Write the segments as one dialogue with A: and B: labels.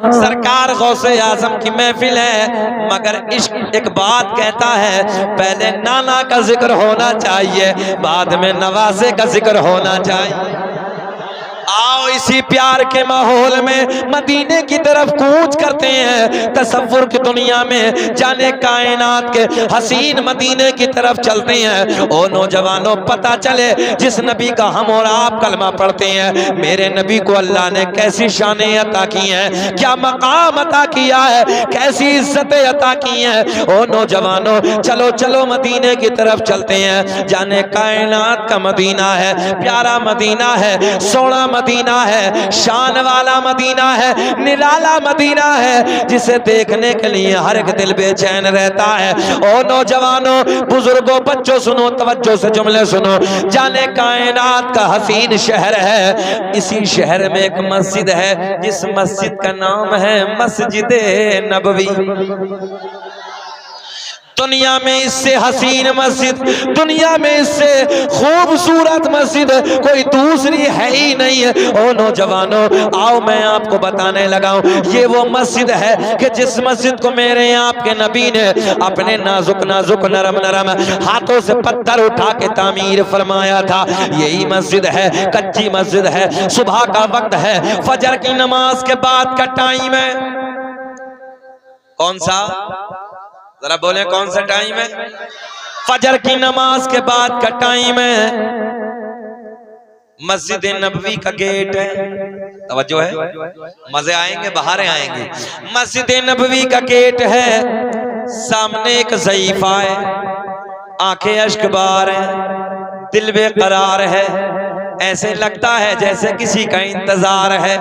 A: सरकार गौसे आजम की महफिल है, मगर इश्क एक बात कहता है, पहले नाना का जिक्र होना चाहिए, बाद में नवासे का जिक्र होना चाहिए। आओ इसी प्यार के माहौल में मदीने की तरफ कूच करते हैं, तसव्वुर की दुनिया में जाने कायनात के हसीन मदीने की तरफ चलते हैं। ओ नौजवानों, पता चले जिस नबी का हम और आप कलमा पढ़ते हैं, मेरे नबी को अल्लाह ने कैसी शानें अता की हैं, क्या मकाम अता किया है, कैसी इज्जतें अता की हैं। ओ नौजवानों, चलो चलो मदीने की तरफ चलते हैं। जाने कायनात का मदीना है, प्यारा मदीना है, सोना मदीना है, शान वाला मदीना है, निराला मदीना है, जिसे देखने के लिए हर एक दिल बेचैन रहता है। ओ नौजवानों, बुजुर्गों, बच्चों, सुनो, तवज्जो से जुमले सुनो। जाने कायनात का हसीन शहर है, इसी शहर में एक मस्जिद है, जिस मस्जिद का नाम है मस्जिद नबवी। दुनिया में इससे हसीन मस्जिद, दुनिया में इससे खूबसूरत मस्जिद कोई दूसरी है ही नहीं है। ओ नौजवानों, आओ मैं आपको बताने लगा हूं, ये वो मस्जिद है कि जिस मस्जिद को मेरे आपके नबी ने अपने नाजुक नाजुक नरम नरम हाथों से पत्थर उठा के तामीर फरमाया था। यही मस्जिद है, कच्ची मस्जिद है, सुबह का वक्त है, फजर की नमाज के बाद का टाइम है। कौन सा, जरा बोले कौन सा टाइम है? फजर की नमाज के बाद का टाइम है। मस्जिद नबवी का गेट है, तवज्जो है, मजे आएंगे, बहारें आएंगी। मस्जिद नबवी का गेट है, सामने एक ज़ईफा है, आंखें अश्कबार है, दिल बेकरार है, ऐसे लगता है जैसे किसी का इंतजार है।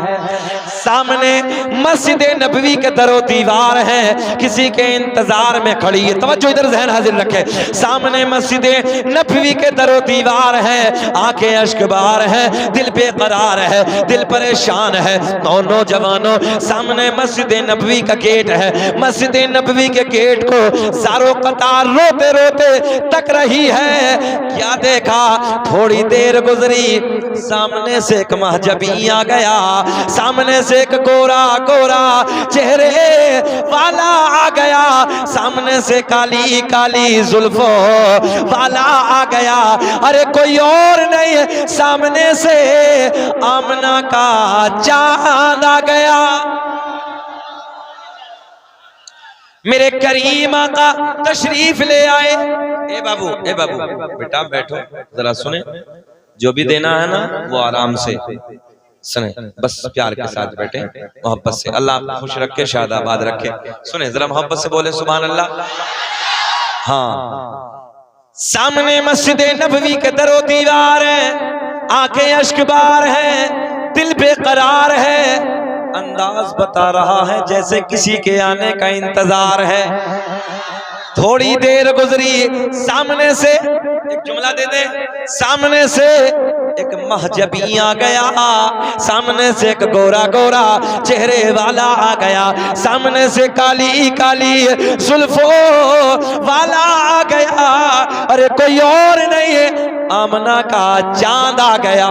A: सामने मस्जिद नबवी के दरो दीवार है, किसी के इंतजार में खड़ी है। तवज्जो, इधर ज़हन हाजिर रखे। सामने मस्जिद नबवी के दरो दीवार है, आंखें अश्कबार है, दिल बेकरार है, दिल परेशान है। नौजवानों, सामने मस्जिद नबवी का गेट है, मस्जिद नबवी के गेट को सारों कतार रोते रोते तक रही है। क्या देखा, थोड़ी देर गुजरी, सामने से एक महजबी आ गया, सामने से एक गोरा गोरा चेहरे वाला आ गया, सामने से काली काली जुल्फों वाला आ गया। अरे कोई और नहीं, सामने से आमना का चांद आ गया। मेरे करीम आका तशरीफ ले आए। ए बाबू, ए बाबू, बेटा बैठो, जरा सुने, जो भी देना है ना वो आराम से सुने, बस प्यार के साथ बैठे, मोहब्बत से। अल्लाह आपको खुश रखे, शादाबाद रखे। सुने, जरा मोहब्बत से बोले सुभान अल्लाह। हाँ, सामने मस्जिद नबवी के दरो दीवार है, आंखें अश्कबार है, दिल बेकरार है, अंदाज बता रहा है जैसे किसी के आने का इंतजार है। थोड़ी देर गुजरी, सामने से एक जुमला दे दे, सामने से एक महजबी आ गया, सामने से एक गोरा गोरा चेहरे वाला आ गया, सामने से काली काली जुल्फों वाला आ गया। अरे कोई और नहीं है, आमना का चांद आ गया।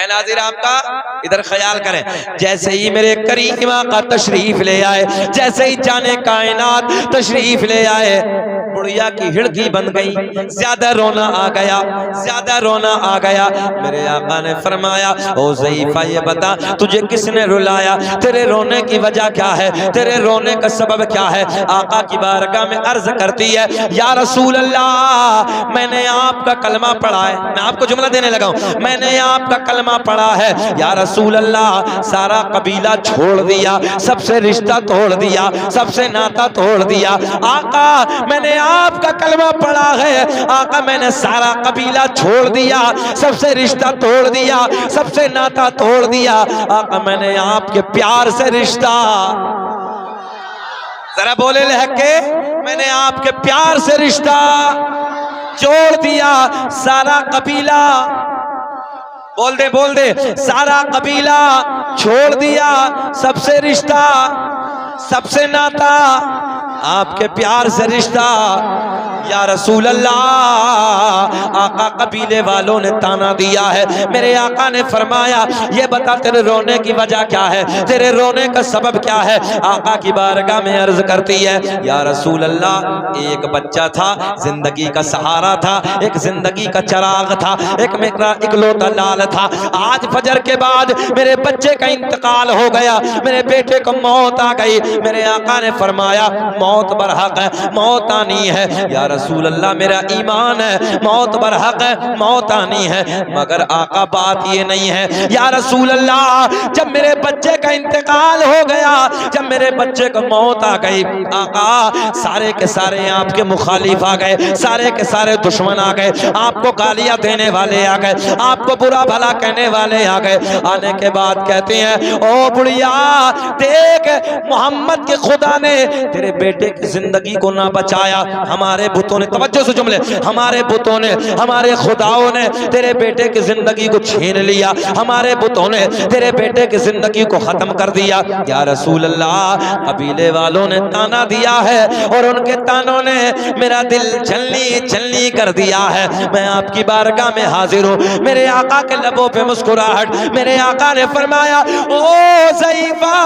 A: नाज़िर आपका इधर ख्याल करें, जैसे ही मेरे करीमा का तशरीफ ले आए, जैसे ही जाने कायनात तशरीफ ले आए, बुढ़िया की हिड़की बन गई, ज्यादा रोना आ गया, ज्यादा रोना आ गया। मेरे आका ने फरमाया, ओ ज़ईफा ये बता तुझे किसने रुलाया, तेरे रोने की वजह क्या है, तेरे रोने का सबब क्या है। आका की बारगाह में अर्ज करती है, या रसूल अल्लाह, मैंने आपका कलमा पढ़ा है। मैं आपको जुमला देने लगा हूं, मैंने आपका कलमा पढ़ा है या रसूल अल्लाह, सारा कबीला छोड़ दिया, सबसे रिश्ता तोड़ दिया, सबसे नाता तोड़ दिया। आका मैंने आपका कलमा पढ़ा है, आका मैंने सारा कबीला छोड़ दिया, सबसे रिश्ता तोड़ दिया, सबसे नाता तोड़ दिया। आका मैंने आपके प्यार से रिश्ता, जरा बोले लहके, मैंने आपके प्यार से रिश्ता जोड़ दिया। सारा कबीला, बोल दे, सारा कबीला छोड़ दिया, सबसे रिश्ता, सबसे नाता, आपके प्यार से रिश्ता। या रसूल अल्लाह, आका कबीले वालों ने ताना दिया है। मेरे आका ने फरमाया ये बता तेरे रोने की वजह क्या है, तेरे रोने का सबब क्या है। आका की बारगाह में अर्ज करती है या रसूल अल्लाह, एक बच्चा था, जिंदगी का सहारा था, एक जिंदगी का चिराग था, एक मेरा इकलौता लाल था। आज फजर के बाद मेरे बच्चे का इंतकाल हो गया, मेरे बेटे को मौत आ गई। मेरे आका ने फरमाया मौत बरहक है, मौत आनी है। या रसूल अल्लाह, मेरा ईमान है मौत बरहक है, मौत आनी है। मगर आका बात ये नहीं है या रसूल अल्लाह, जब मेरे बच्चे का इंतकाल हो गया, जब मेरे बच्चे को मौत आ गई, आका सारे के सारे आपके मुखालिफ आ गए, सारे के सारे दुश्मन आ गए, आपको गालियां देने वाले आ गए, आपको बुरा भला कहने वाले आ गए। आने के बाद कहते हैं ओ बुढ़िया देख, मोहम्मद के खुदा ने तेरे बेटे की जिंदगी को ना बचाया, हमारे बुतों ने, तवज्जो से जुमले, हमारे बुतों ने, हमारे खुदाओं ने तेरे बेटे की जिंदगी को छीन लिया, हमारे बुतों ने तेरे बेटे की जिंदगी को खत्म कर दिया। या रसूल अल्लाह, कबीले वालों ने ताना दिया है और उनके तानों ने मेरा दिल छलनी छलनी कर दिया है। मैं आपकी बारगाह में हाजिर हूँ। मेरे आका के लबों पे मुस्कुराहट, मेरे आका ने फरमाया ओ ज़ईफा,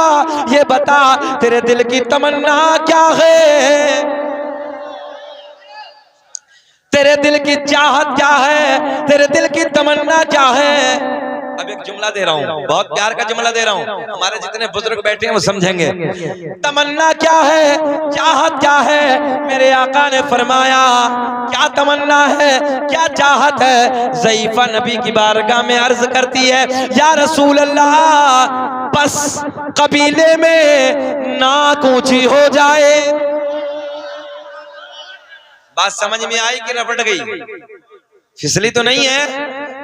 A: ये बता तेरे दिल की तमन्ना क्या है, तेरे दिल की चाहत क्या है, तेरे दिल की तमन्ना क्या है। अब एक जुमला दे रहा हूँ, बहुत प्यार का जुमला दे रहा हूँ, हमारे जितने बुजुर्ग बैठे हैं वो समझेंगे। तमन्ना क्या है, चाहत क्या है। मेरे आका ने फरमाया क्या तमन्ना है, क्या चाहत है। ज़ईफा नबी की बारगाह में अर्ज करती है या रसूल अल्लाह, बस कबीले में नाक ऊंची हो जाए। बात समझ में आई कि रपट गई, फिसली तो नहीं है।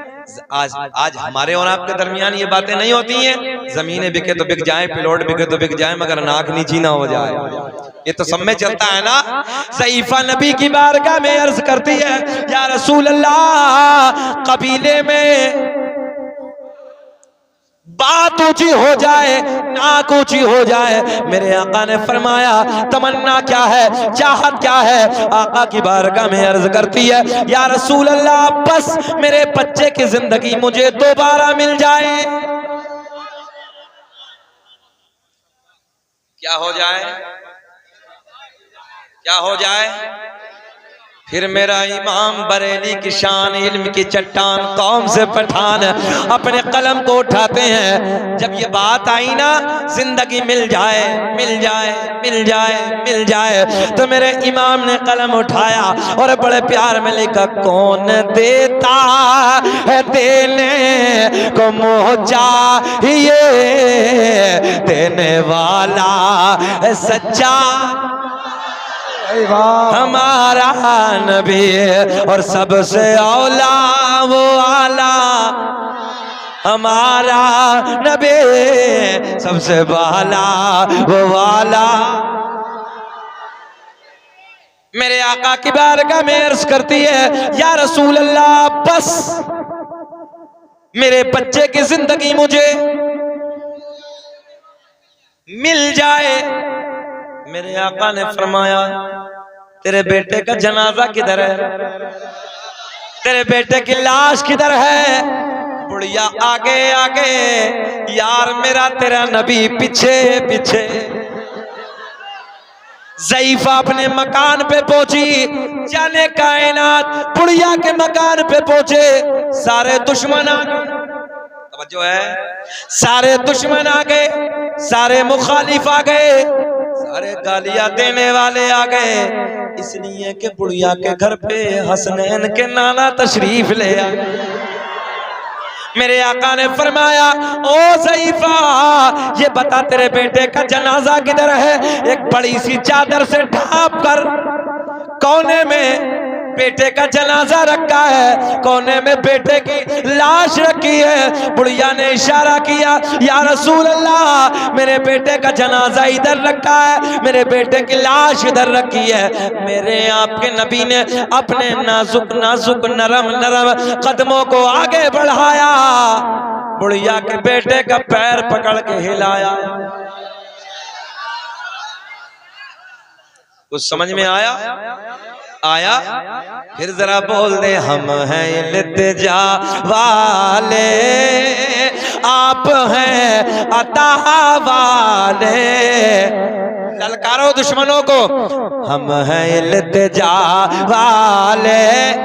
A: आज हमारे और आपके दरमियान ये बातें नहीं होती हैं, जमीनें बिके तो बिक जाएं, प्लॉट बिके तो बिक जाएं, मगर नाक नीची ना हो जाए। ये तो सब में चलता है ना। ज़ईफा नबी की बारगाह में अर्ज करती है या रसूल अल्लाह, कबीले में बात ऊंची हो जाए, नाक ऊंची हो जाए। मेरे आका ने फरमाया तमन्ना क्या है, चाहत क्या है। आका की बारगाह में अर्ज करती है या रसूल अल्लाह, बस मेरे बच्चे की जिंदगी मुझे दोबारा मिल जाए। क्या हो जाए, क्या हो जाए। फिर मेरा इमाम बरेली की शान, इल्म की चट्टान, कौम से पठान अपने कलम को उठाते हैं। जब ये बात आई ना, जिंदगी मिल जाए, मिल जाए, मिल जाए, मिल जाए, तो मेरे इमाम ने कलम उठाया और बड़े प्यार में लिखा, कौन देता है देने को मोह चाहिए, देने वाला है सच्चा हमारा नबी, और सबसे औला वो आला हमारा नबी, सबसे बाला वो वाला। मेरे आका की बारगाह में अर्ज करती है या रसूल अल्लाह, बस मेरे बच्चे की जिंदगी मुझे मिल जाए। मेरे आका ने फरमाया तेरे बेटे का जनाजा किधर है, तेरे बेटे की लाश किधर है। बुढ़िया आगे आगे, यार मेरा तेरा नबी पीछे पीछे। ज़ईफा अपने मकान पे पहुंची, जाने कायनात बुढ़िया के मकान पे पहुंचे, सारे दुश्मन आ गए। जो है सारे दुश्मन आ गए, सारे मुखालिफ आ गए, सारे गालियां देने वाले आ गए, इसलिए कि बुढ़िया के घर पे हसनैन के नाना तशरीफ ले आए। मेरे आका ने फरमाया ओ ज़ईफा, ये बता तेरे बेटे का जनाजा किधर है। एक बड़ी सी चादर से ढांप कर कोने में बेटे का जनाजा रखा है, कोने में बेटे की लाश रखी है। बुढ़िया ने इशारा किया या रसूल अल्लाह, मेरे बेटे का जनाजा इधर रखा है, मेरे बेटे की लाश इधर रखी है। मेरे आपके नबी ने अपने नाजुक नाजुक नरम नरम कदमों को आगे बढ़ाया, बुढ़िया के बेटे का पैर पकड़ के हिलाया। कुछ समझ में आया? आया? फिर जरा बोल दे, हम हैं इल्तिजा वाले, आप हैं अता वाले। ललकारो दुश्मनों को, हम हैं इल्तिजा वाले।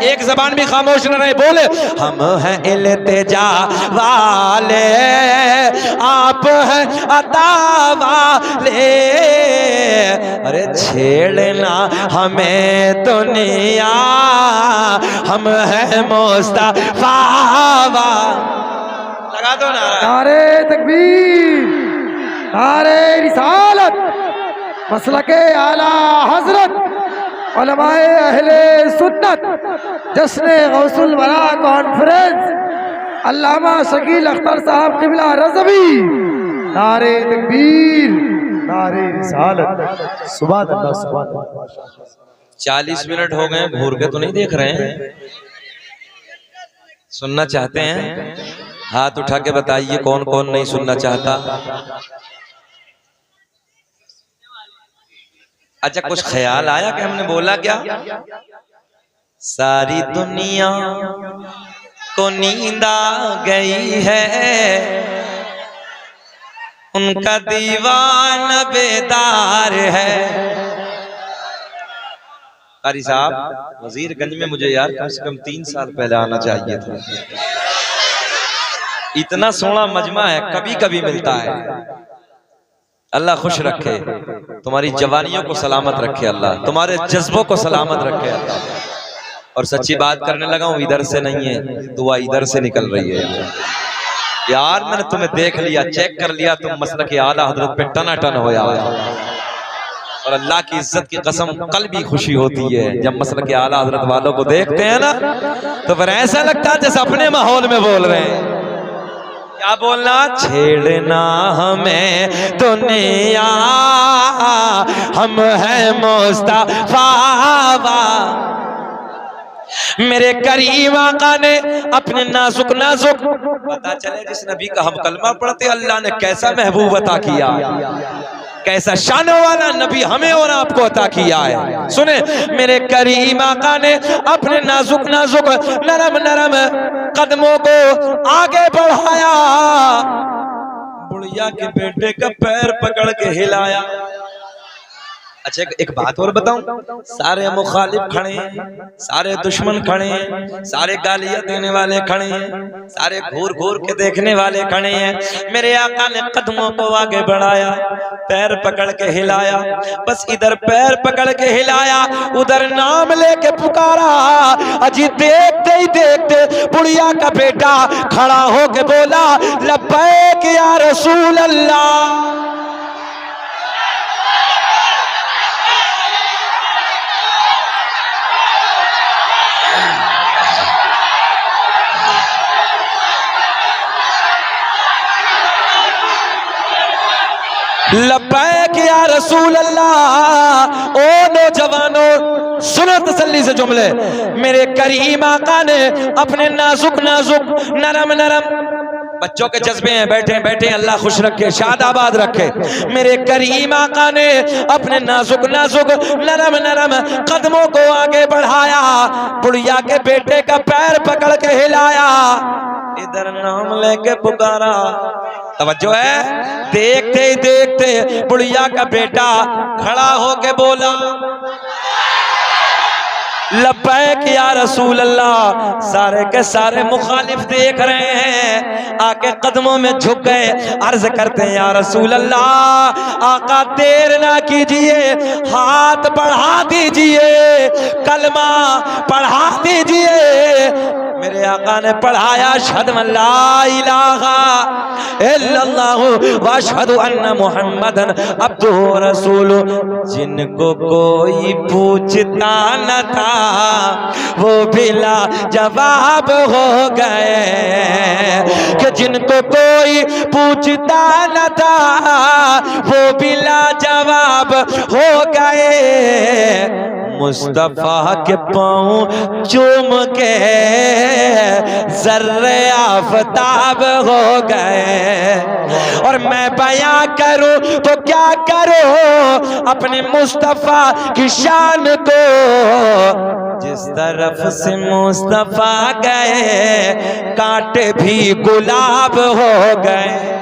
A: एक जबान भी खामोश न रहे, बोले हम हैं इल्तिजा वाले, आप हैं अता वाले। अरे छेड़ना हमें दुनिया, हम हैं मुस्तफा। लगा दो नारा।
B: नारे तकबीर, नारे रिसालत, मसलके आला हजरत उलमाए अहले सुन्नत, जश्न गौसुल वरा कॉन्फ्रेंस, अल्लामा शकील अख्तर साहब क़िबला रज़वी। नारे तकबीर, नारे रिसालत, सुभान अल्लाह, सुभान अल्लाह।
A: 40 मिनट हो गए, घूर के तो नहीं देख रहे हैं? सुनना चाहते हैं? हाथ उठा के बताइए कौन कौन नहीं सुनना चाहता। अच्छा, कुछ ख्याल आया कि हमने बोला क्या? सारी दुनिया को नींद आ गई है, उनका दीवाना बेदार है। कारी साहब, वजीरगंज में मुझे यार कम से कम 3 साल पहले आना चाहिए था। इतना सोना मजमा है, कभी कभी मिलता है। अल्लाह खुश रखे, तुम्हारी जवानियों को सलामत रखे अल्लाह, तुम्हारे जज्बों को सलामत रखे अल्लाह। और सच्ची बात करने लगा हूं, इधर से नहीं है, दुआ इधर से निकल रही है। यार मैंने तुम्हें देख लिया, चेक कर लिया, तुम मसलक आला हजरत पे टनाटन हो यार। और अल्लाह की इज्जत की कसम, कल भी खुशी होती है जब मसलक आला हजरत वालों को देखते हैं ना, तो फिर ऐसा लगता है जैसे अपने माहौल में बोल रहे हैं। क्या बोलना? छेड़ना हमें दुनिया, हम हैं मुस्तफा। मेरे करीम आका ने अपने नाजुक नाजुक, पता चले जिस नबी का हम कलमा पढ़ते अल्लाह ने कैसा महबूब अता किया, कैसा शान वाला नबी हमें और आपको अता किया है। सुने, मेरे करीम आका ने अपने नाजुक नाजुक नरम नरम कदमों को आगे बढ़ाया, बुढ़िया के बेटे का पैर पकड़ के हिलाया। अच्छा, एक बात और बताऊं, सारे मुखालिफ खड़े हैं, सारे दुश्मन खड़े हैं, सारे गालियां देने वाले खड़े हैं, सारे घूर घूर के देखने वाले खड़े हैं। मेरे आका ने कदमों को आगे बढ़ाया, पैर पकड़ के हिलाया। बस इधर पैर पकड़ के हिलाया, उधर नाम लेके पुकारा। अजी देखते ही देखते बुढ़िया का बेटा खड़ा होके बोला, लब्बैक या रसूल अल्लाह। लब्बैक या रसूल अल्लाह। ओ नौजवानों, सुनो तसल्ली से जुमले। मेरे करीम आका ने अपने नाजुक नाजुक नरम नरम, बच्चों के जज्बे हैं, बैठे बैठे, अल्लाह खुश रखे, शाद आबाद रखे। मेरे करीम आका ने अपने नाजुक नाजुक नरम नरम कदमों को आगे बढ़ाया, बुढ़िया के बेटे का पैर पकड़ के हिलाया, इधर नाम लेके पुकारा। तवज्जो है, देखते ही देखते बुढ़िया का बेटा खड़ा होके बोला, लब्बैक या रसूल अल्लाह। सारे के सारे मुखालिफ देख रहे हैं, आके कदमों में झुक गए, अर्ज करते हैं या रसूल अल्लाह, आका देर ना कीजिए, हाथ बढ़ा दीजिए, कलमा पढ़ा दीजिए। मेरे आका ने पढ़ाया, अशहदु अल्ला इलाहा इल्लल्लाहु व अशहदु अन्ना मुहम्मदन अब्दुहु व रसूलुहु। जिनको कोई पूछता न था वो बिला जवाब हो गए, कि जिनको कोई पूछता न था वो बिला जवाब हो गए। मुस्तफा के पाँव चूम के ज़र्रे आफताब हो गए। और मैं बयां करूं तो क्या करूं, अपने मुस्तफा की शान को। जिस तरफ से मुस्तफा गए कांटे भी गुलाब हो गए।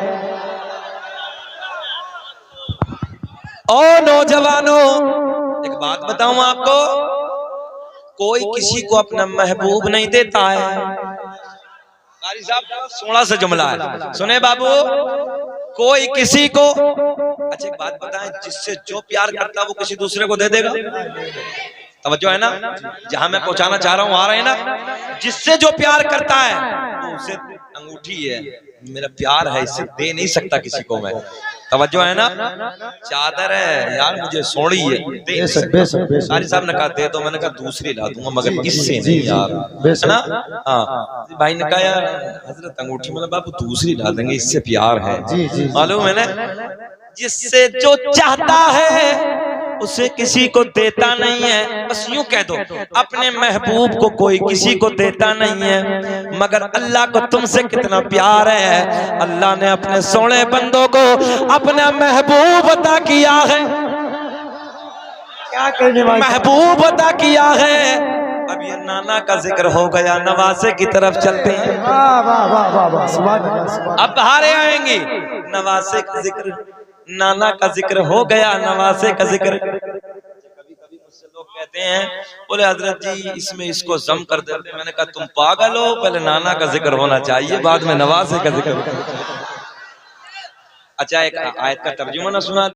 A: ओ नौजवानों, एक बात बताऊं आपको, कोई किसी को अपना महबूब नहीं देता है। कारी साहब सोना से जुमला है, सुने बाबू, कोई किसी को, अच्छा एक बात बताएं, जिससे जो प्यार करता है वो किसी दूसरे को दे देगा? तवज्जो है ना, जहां मैं पहुंचाना चाह रहा हूं, आ रहे हैं ना? जिससे जो प्यार करता है तो उसे अंगूठी है, मेरा प्यार है, इसे दे नहीं सकता किसी को मैं। तवज्जो है ना? चादर है यार, मुझे सोड़ी है, दे नहीं सकता। कारी साहब ने कहा दे दो, मैंने कहा दूसरी ला दूंगा मगर इससे नहीं यार, है ना? हाँ, भाई ने कहा यार हजरत अंगूठी, मतलब बाबू दूसरी ला देंगे, इससे प्यार है। मालूम है ना? जिससे जो चाहता है उसे किसी को देता नहीं है। बस यूं कह दो, अपने महबूब को कोई किसी को देता नहीं है, मगर अल्लाह को तुमसे कितना प्यार है। अल्लाह ने अपने सोने बंदों को अपना महबूब अता किया है।
B: क्या करने वाले
A: महबूब अता किया है। अब ये नाना का जिक्र हो गया, नवासे की तरफ चलते हैं।
B: वाह वाह वाह वाह वाह, सुभान अल्लाह।
A: अब बहारें आएंगी, नवासे का जिक्र, नाना का जिक्र हो गया, नवासे का जिक्र। कभी मुझसे लोग कहते हैं, बोले हजरत जी इसमें इसको जम कर देते। मैंने कहा तुम पागल हो, पहले नाना का जिक्र होना चाहिए, बाद में नवासे का जिक्र। अच्छा एक आयत का तर्जुमा ना सुना।